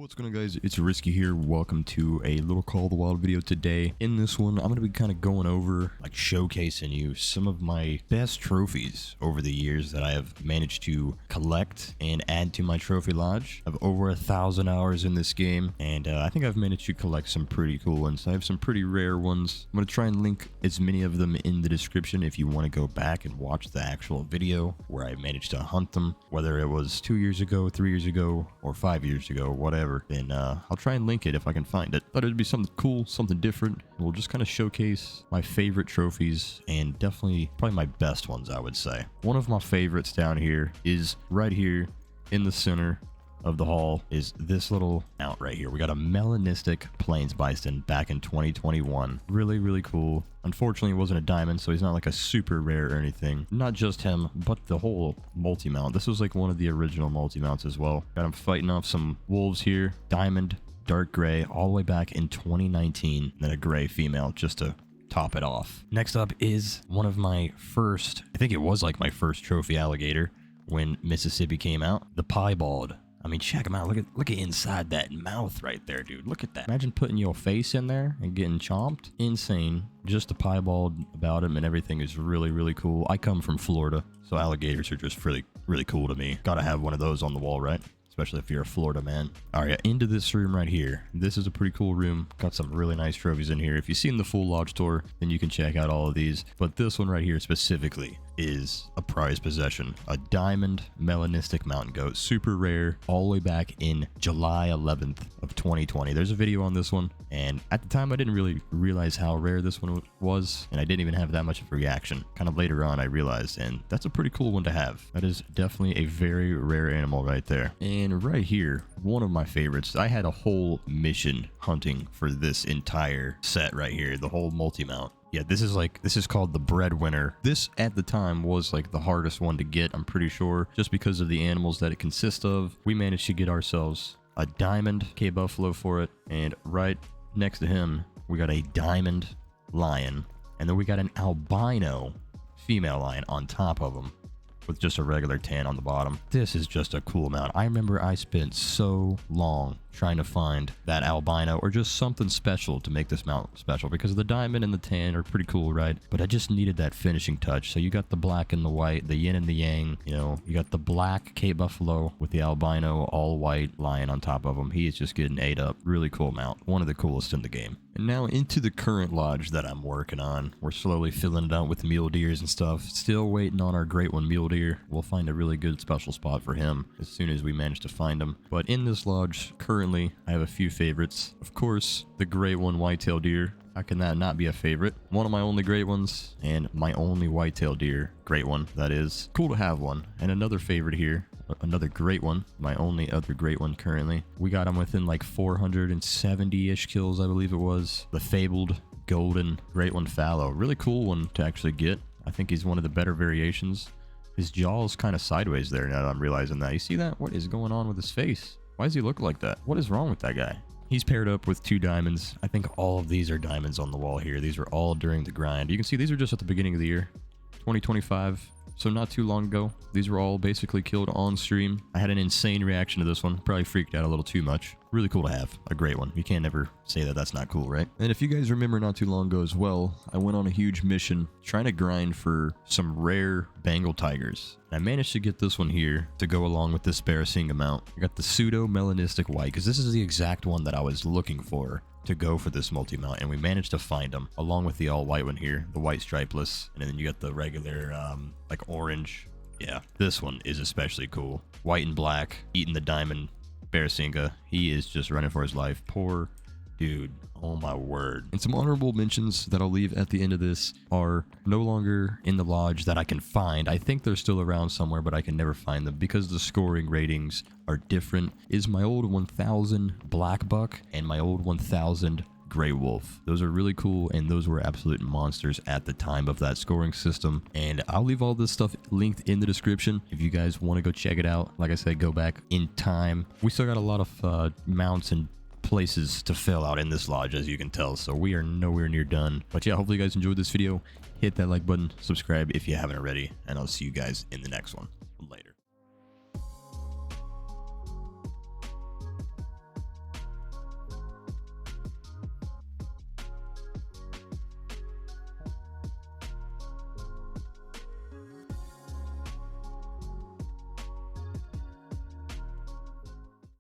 What's going on, guys? It's Risky here. Welcome to a little Call of the Wild video today. In this one, I'm going to be kind of going over, like showcasing you some of my best trophies over the years that I have managed to collect and add to my trophy lodge. I have over 1,000 hours in this game, and I think I've managed to collect some pretty cool ones. I have some pretty rare ones. I'm going to try and link as many of them in the description if you want to go back and watch the actual video where I managed to hunt them, whether it was 2 years ago, 3 years ago, or 5 years ago, whatever. Then I'll try and link it if I can find it. Thought it'd be something cool, something different. We'll just kind of showcase my favorite trophies and definitely probably my best ones, I would say. One of my favorites down here is right here in the center of the hall is this little mount right here. We got a melanistic plains bison back in 2021. Really cool. Unfortunately, it wasn't a diamond, so he's not like a super rare or anything. Not just him, but the whole multi-mount. This was like one of the original multi-mounts as well. Got him fighting off some wolves here. Diamond, dark gray, all the way back in 2019. And then a gray female just to top it off. Next up is one of my first, I think it was like my first trophy alligator when Mississippi came out. The piebald. I mean, check him out. Look at inside that mouth right there, dude. Look at that. Imagine putting your face in there and getting chomped. Insane. Just the piebald about him and everything is really cool. I come from Florida, so alligators are just really cool to me. Gotta have one of those on the wall, right? Especially if you're a Florida man. All right, into this room right here. This is a pretty cool room. Got some really nice trophies in here. If you've seen the full lodge tour, then you can check out all of these. But this one right here specifically is a prized possession. A diamond melanistic mountain goat. Super rare, all the way back in July 11th of 2020. There's a video on this one, and at the time I didn't really realize how rare this one was, and I didn't even have that much of a reaction. Kind of later on I realized, and that's a pretty cool one to have. That is definitely a very rare animal right there. And right here, one of my favorites. I had a whole mission hunting for this entire set right here, the whole multi-mount. Yeah, this is called the breadwinner. This at the time was like the hardest one to get, I'm pretty sure, just because of the animals that it consists of. We managed to get ourselves a diamond K-Buffalo for it, and right next to him, we got a diamond lion, and then we got an albino female lion on top of him, with just a regular tan on the bottom. This is just a cool mount. I remember I spent so long trying to find that albino or just something special to make this mount special, because the diamond and the tan are pretty cool, right? But I just needed that finishing touch. So you got the black and the white, the yin and the yang, you know, you got the black Cape Buffalo with the albino all white lion on top of him. He is just getting ate up. Really cool mount. One of the coolest in the game. And now into the current lodge that I'm working on. We're slowly filling it out with mule deers and stuff. Still waiting on our great one mule deer. We'll find a really good special spot for him as soon as we manage to find him. But in this lodge, currently, I have a few favorites. Of course, the great one whitetail deer. How can that not be a favorite? One of my only great ones, and my only whitetail deer. Great one, that is. Cool to have one. And another favorite here. Another great one, my only other great one currently. We got him within like 470-ish kills, I believe it was. The fabled golden great one fallow. Really cool one to actually get. I think he's one of the better variations. His jaw is kind of sideways there now that I'm realizing that. You see that? What is going on with his face? Why does he look like that? What is wrong with that guy? He's paired up with 2 diamonds. I think all of these are diamonds on the wall here. These were all during the grind. You can see these are just at the beginning of the year, 2025. So not too long ago. These were all basically killed on stream. I had an insane reaction to this one. Probably freaked out a little too much. Really cool to have. A great one. You can't ever say that that's not cool, right? And if you guys remember not too long ago as well, I went on a huge mission trying to grind for some rare Bengal tigers. I managed to get this one here to go along with this Barasinga mount. I got the pseudo melanistic white, because this is the exact one that I was looking for to go for this multi-mount, and we managed to find them along with the all white one here, the white stripeless, and then you got the regular like orange. Yeah, this one is especially cool. White and black, eating the diamond Barasinga. He is just running for his life. Poor dude. Oh my word. And some honorable mentions that I'll leave at the end of this are no longer in the lodge that I can find. I think they're still around somewhere, but I can never find them because the scoring ratings are different. Is my old 1000 black buck and my old 1000 gray wolf. Those are really cool, and those were absolute monsters at the time of that scoring system. And I'll leave all this stuff linked in the description if you guys want to go check it out. Like I said, go back in time. We still got a lot of mounts and places to fill out in this lodge, as you can tell, so we are nowhere near done. But yeah, hopefully you guys enjoyed this video. Hit that like button, subscribe if you haven't already, and I'll see you guys in the next one. Later.